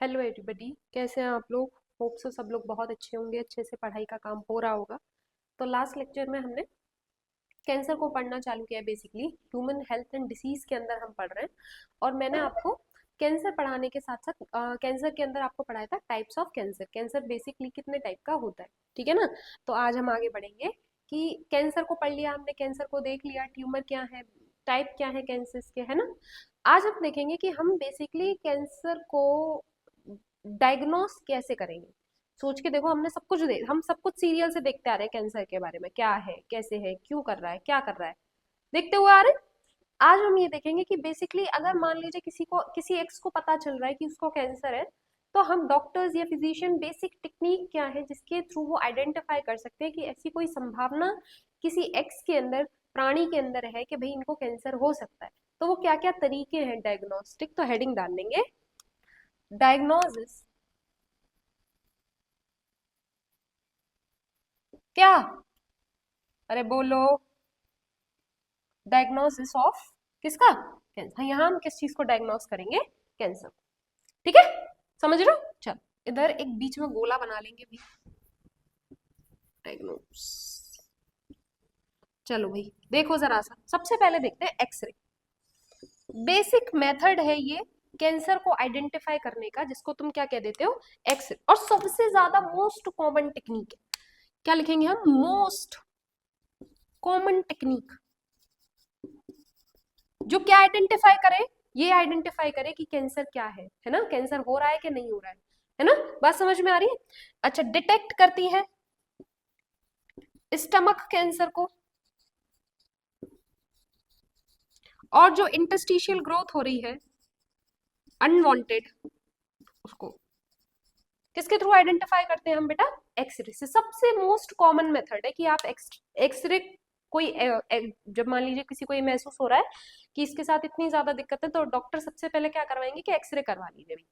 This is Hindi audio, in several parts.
हेलो एवरीबॉडी, कैसे हैं आप लोग। होप सो सब लोग बहुत अच्छे होंगे, अच्छे से पढ़ाई का काम हो रहा होगा। तो लास्ट लेक्चर में हमने कैंसर को पढ़ना चालू किया है। Basically human health and disease के अंदर हम पढ़ रहे हैं। और मैंने आपको कैंसर पढ़ाने के साथ साथ कैंसर के अंदर आपको पढ़ाया था types of cancer. Cancer basically कितने टाइप का होता है, ठीक है ना। तो आज हम आगे बढ़ेंगे कि कैंसर को पढ़ लिया हमने, कैंसर को देख लिया, ट्यूमर क्या है, टाइप क्या है कैंसर के, है ना। आज हम देखेंगे कि हम बेसिकली कैंसर को डायग्नोस कैसे करेंगे। सोच के देखो, हम सब कुछ सीरियल से देखते आ रहे हैं कैंसर के बारे में, क्या है, कैसे है, क्यों कर रहा है, क्या कर रहा है, देखते हुए आ रहे हैं। आज हम ये देखेंगे कि बेसिकली अगर मान लीजिए किसी एक्स को पता चल रहा है कि उसको कैंसर है, तो हम डॉक्टर्स या फिजिशियन बेसिक टेक्निक क्या है जिसके थ्रू वो आइडेंटिफाई कर सकते हैं कि ऐसी कोई संभावना किसी एक्स के अंदर, प्राणी के अंदर है कि भाई इनको कैंसर हो सकता है। तो वो क्या क्या तरीके हैं डायग्नोस्टिक, तो हेडिंग डाल देंगे डायग्नोसिस। क्या, अरे बोलो, डायग्नोसिस ऑफ किसका, कैंसर। यहाँ हम किस चीज को डायग्नोस करेंगे, कैंसर। ठीक है, समझ रहे हो। चल, इधर एक बीच में गोला बना लेंगे भी, डायग्नोस। चलो भाई, देखो जरा सा, सबसे पहले देखते हैं एक्सरे। बेसिक मेथड है ये कैंसर को आइडेंटिफाई करने का, जिसको तुम क्या कह देते हो, एक्सरे। और सबसे ज्यादा मोस्ट कॉमन टेक्निक है, क्या लिखेंगे हम, मोस्ट कॉमन टेक्निक, जो क्या आइडेंटिफाई करे, ये आइडेंटिफाई करे कि कैंसर क्या है ना, कैंसर हो रहा है कि नहीं हो रहा है ना। बात समझ में आ रही है। अच्छा, डिटेक्ट करती है स्टमक कैंसर को, और जो इंटरस्टिशियल ग्रोथ हो रही है अनवांटेड, उसको किसके थ्रू आइडेंटिफाई करते हैं हम बेटा, एक्सरे से। सबसे मोस्ट कॉमन मेथड है कि आप एक्सरे कोई जब मान लीजिए किसी को ये महसूस हो रहा है कि इसके साथ इतनी ज्यादा दिक्कत है, तो डॉक्टर सबसे पहले क्या करवाएंगे कि एक्सरे करवा लीजिए भाई।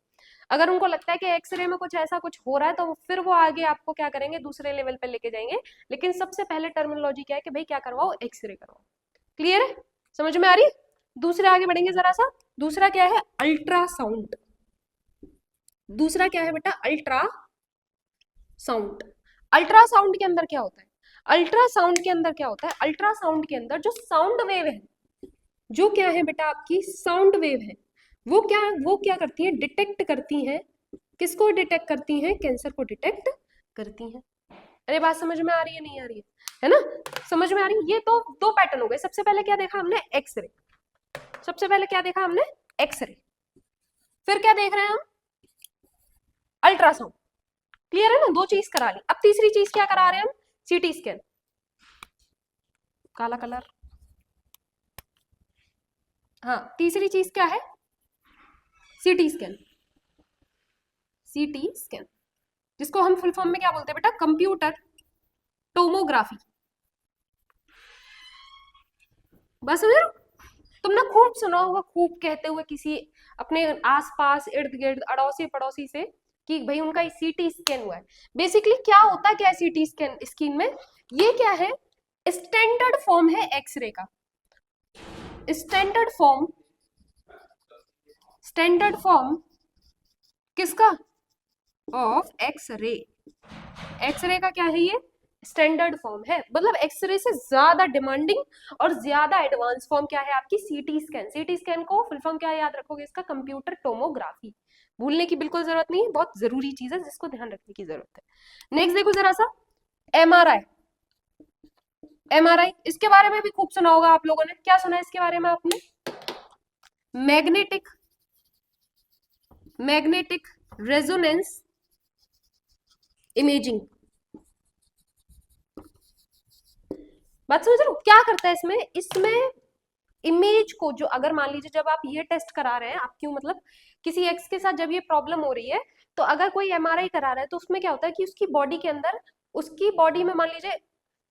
अगर उनको लगता है कि एक्सरे में कुछ ऐसा कुछ हो रहा है, तो फिर वो आगे आपको क्या करेंगे, दूसरे लेवल पे लेके जाएंगे। लेकिन सबसे पहले टर्मिनोलॉजी क्या है कि भाई क्या करवाओ, एक्सरे करवाओ। क्लियर है, समझ में आ रही है। दूसरे आगे बढ़ेंगे जरा सा। दूसरा क्या है, अल्ट्रासाउंड। दूसरा क्या है बेटा, अल्ट्रासाउंड। अल्ट्रासाउंड के अंदर क्या होता है, अल्ट्रासाउंड के अंदर क्या होता है, अल्ट्रासाउंड के अंदर जो साउंड वेव है, जो क्या है बेटा आपकी साउंड वेव है, वो क्या करती है, डिटेक्ट करती है। किसको डिटेक्ट करती है, कैंसर को डिटेक्ट करती है। अरे बात समझ में आ रही है, नहीं आ रही है ना। समझ में आ रही है। ये तो दो पैटर्न हो गए। सबसे पहले क्या देखा हमने, एक्सरे। सबसे पहले क्या देखा हमने, एक्सरे। फिर क्या देख रहे हैं हम, अल्ट्रासाउंड। क्लियर है ना, दो चीज करा ली। अब तीसरी चीज क्या करा रहे हैं हम, सीटी स्कैन। काला कलर, हाँ, तीसरी चीज क्या है, सीटी स्कैन। सीटी स्कैन, जिसको हम फुल फॉर्म में क्या बोलते हैं बेटा, कंप्यूटर टोमोग्राफी। बस समझ रहे हो। तुमने खूब सुना होगा, खूब कहते हुए किसी अपने आसपास इर्द गिर्द अड़ोसी पड़ोसी से कि भाई उनका सीटी स्कैन हुआ है। बेसिकली क्या होता है, क्या सीटी स्कैन स्किन में, ये क्या है, स्टैंडर्ड फॉर्म है एक्सरे का। स्टैंडर्ड फॉर्म, स्टैंडर्ड फॉर्म किसका, ऑफ एक्सरे। एक्सरे का क्या है ये, स्टैंडर्ड फॉर्म है। मतलब एक्सरे से ज्यादा डिमांडिंग और ज्यादा एडवांस फॉर्म क्या है आपकी, सीटी स्कैन। सीटी स्कैन को फुल फॉर्म क्या याद रखोगे इसका, कंप्यूटर टोमोग्राफी। भूलने की बिल्कुल जरूरत नहीं है, बहुत जरूरी चीज है जिसको ध्यान रखने की जरूरत है। नेक्स्ट देखो जरा सा, एमआरआई। एमआरआई, इसके बारे में भी खूब सुना होगा आप लोगों ने। क्या सुना है इसके बारे में आपने, मैग्नेटिक, मैग्नेटिक रेजोनेंस इमेजिंग। बात समझ रहे हो, क्या करता है इसमें, इसमें इमेज को, जो अगर मान लीजिए जब आप ये टेस्ट करा रहे हैं, आप क्यों मतलब किसी एक्स के साथ जब ये प्रॉब्लम हो रही है, तो अगर कोई एमआरआई करा रहा है तो उसमें क्या होता है कि उसकी बॉडी के अंदर, उसकी बॉडी में मान लीजिए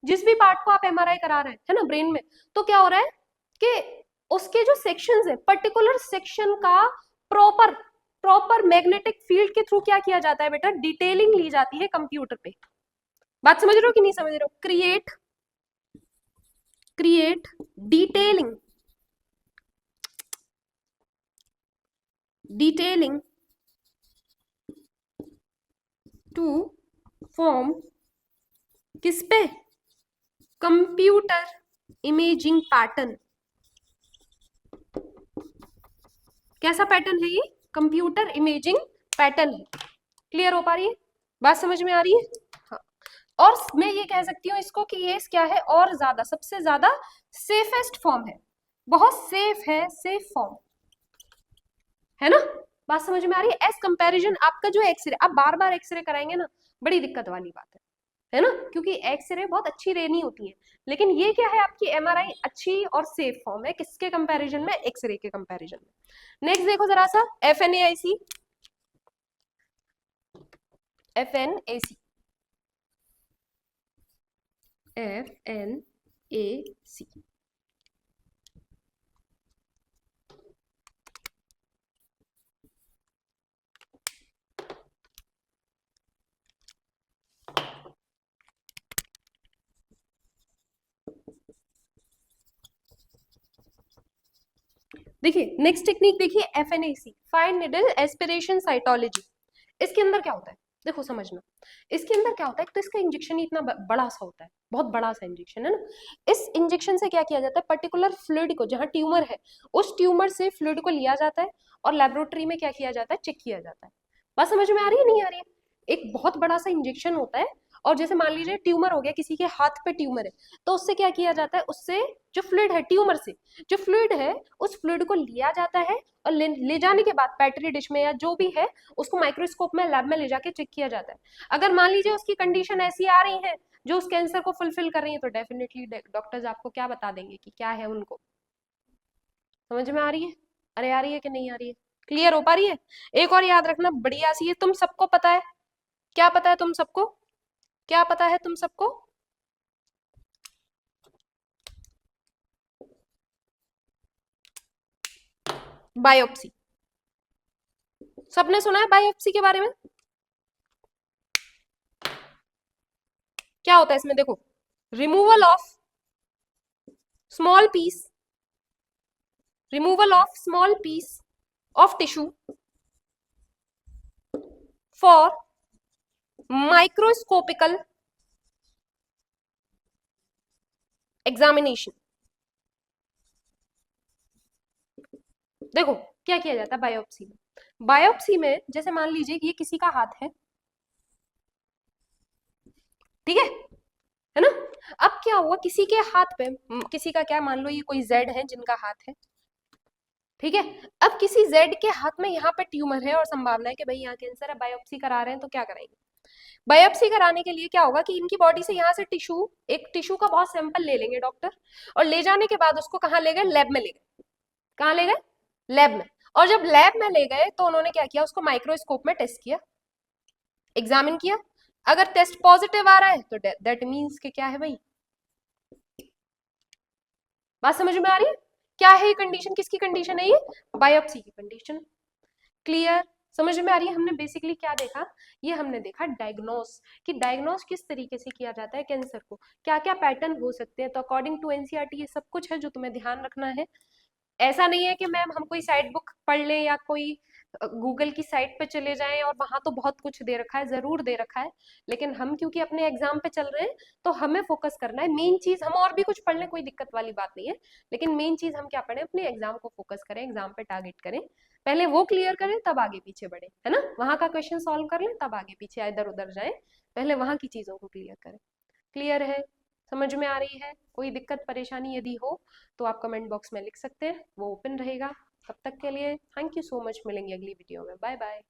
जिस भी पार्ट को आप एमआरआई करा रहे हैं, है ना, ब्रेन में, तो क्या हो रहा है कि उसके जो सेक्शंस है, पर्टिकुलर सेक्शन का प्रॉपर प्रॉपर मैग्नेटिक फील्ड के थ्रू क्या किया जाता है बेटा, डिटेलिंग ली जाती है कंप्यूटर पे। बात समझ रहे हो कि नहीं समझ रहे हो, create, create detailing, detailing to form किस पे, कंप्यूटर इमेजिंग पैटर्न। कैसा पैटर्न है ये, कंप्यूटर इमेजिंग पैटर्न है। क्लियर हो पा रही है, बात समझ में आ रही है? हाँ, और मैं ये कह सकती हूँ इसको कि ये क्या है, और ज्यादा, सबसे ज्यादा सेफेस्ट फॉर्म है, बहुत सेफ है, सेफ फॉर्म है ना। बात समझ में आ रही है? एज कंपैरिजन आपका जो एक्सरे, आप बार बार एक्सरे कराएंगे ना, बड़ी दिक्कत वाली बात है ना, क्योंकि एक्सरे बहुत अच्छी रे नहीं होती है। लेकिन ये क्या है, आपकी एमआरआई अच्छी और सेफ फॉर्म है, किसके कंपैरिजन में, एक्सरे के कंपैरिजन में। नेक्स्ट देखो जरा सा, एफएनएआईसी, एफएनएसी, एफएनएसी। देखिए नेक्स्ट टेक्निक देखिए, FNAC, fine needle aspiration cytology. इसके अंदर क्या होता है, देखो समझना, इसके अंदर क्या होता है, तो इसका इंजेक्शन ही इतना बड़ा सा होता है, बहुत बड़ा सा इंजेक्शन है ना। इस इंजेक्शन से क्या किया जाता है, पर्टिकुलर फ्लूइड को, जहां ट्यूमर है उस ट्यूमर से फ्लूइड को लिया जाता है और लेबोरेटरी में क्या किया जाता है, चेक किया जाता है। बात समझ में आ रही है, नहीं आ रही है? एक बहुत बड़ा सा इंजेक्शन होता है, और जैसे मान लीजिए ट्यूमर हो गया, किसी के हाथ पे ट्यूमर है, तो उससे क्या किया जाता है, उससे जो फ्लूइड है ट्यूमर से, जो फ्लूइड है उस फ्लूइड को लिया जाता है, और ले जाने के बाद पेट्री डिश में या जो भी है, उसको माइक्रोस्कोप में लैब में ले जाके चेक किया जाता है। अगर मान लीजिए उसकी कंडीशन ऐसी आ रही है जो उस कैंसर को फुलफिल कर रही है, तो डेफिनेटली डॉक्टर्स आपको क्या बता देंगे कि क्या है उनको। समझ में आ रही है? अरे आ रही है कि नहीं आ रही है? क्लियर हो पा रही है? एक और याद रखना बढ़िया सी है, तुम सबको पता है, क्या पता है तुम सबको, क्या पता है तुम सबको, बायोप्सी। सबने सुना है बायोप्सी के बारे में? क्या होता है इसमें, देखो, removal of small piece, removal of small piece of tissue for microscopical examination। देखो क्या किया जाता है बायोप्सी में, बायोप्सी में जैसे मान लीजिए ये किसी का हाथ है, ठीक है ना। अब क्या हुआ, किसी के हाथ पे, किसी का क्या, मान लो ये कोई जेड है जिनका हाथ है, ठीक है। अब किसी जेड के हाथ में यहाँ पे ट्यूमर है और संभावना है कि भाई यहाँ कैंसर है, बायोप्सी करा रहे हैं, तो क्या कराएंगे, बायोप्सी कराने के लिए क्या होगा कि इनकी बॉडी से यहाँ से टिश्यू, एक टिश्यू का बहुत सैंपल ले लेंगे डॉक्टर, और ले जाने के बाद उसको कहाँ ले गए, लैब में ले गए। कहाँ ले गए, लैब में। और जब लैब में ले गए तो उन्होंने क्या किया, उसको माइक्रोस्कोप में टेस्ट किया, एग्जामिन किया। अगर टेस्ट पॉजिटिव आ रहा है तो दैट मीन्स कि क्या है भाई, बात समझ में आ रही है? क्या है ये कंडीशन, किसकी कंडीशन है ये, बायोप्सी की कंडीशन। क्लियर, समझ में आ रही है? हमने बेसिकली क्या देखा, ये हमने देखा डायग्नोस, कि डायग्नोस किस तरीके से किया जाता है कैंसर को, क्या क्या पैटर्न हो सकते हैं। तो अकॉर्डिंग टू एनसीईआरटी ये सब कुछ है जो तुम्हें ध्यान रखना है। ऐसा नहीं है कि मैम हम कोई साइड बुक पढ़ लें या कोई गूगल की साइट पे चले जाएं और वहां तो बहुत कुछ दे रखा है, जरूर दे रखा है, लेकिन हम क्योंकि अपने एग्जाम पे चल रहे हैं तो हमें फोकस करना है मेन चीज। हम और भी कुछ पढ़ लें, कोई दिक्कत वाली बात नहीं है, लेकिन मेन चीज हम क्या पढ़ें, अपने एग्जाम को फोकस करें, एग्जाम पे टारगेट करें, पहले वो क्लियर करें तब आगे पीछे बढ़े, है ना। वहां का क्वेश्चन सॉल्व कर लें तब आगे पीछे इधर उधर जाए, पहले वहां की चीजों को क्लियर करें। क्लियर है, समझ में आ रही है? कोई दिक्कत परेशानी यदि हो तो आप कमेंट बॉक्स में लिख सकते हैं, वो ओपन रहेगा। तब तक के लिए थैंक यू सो मच, मिलेंगे अगली वीडियो में, बाय बाय।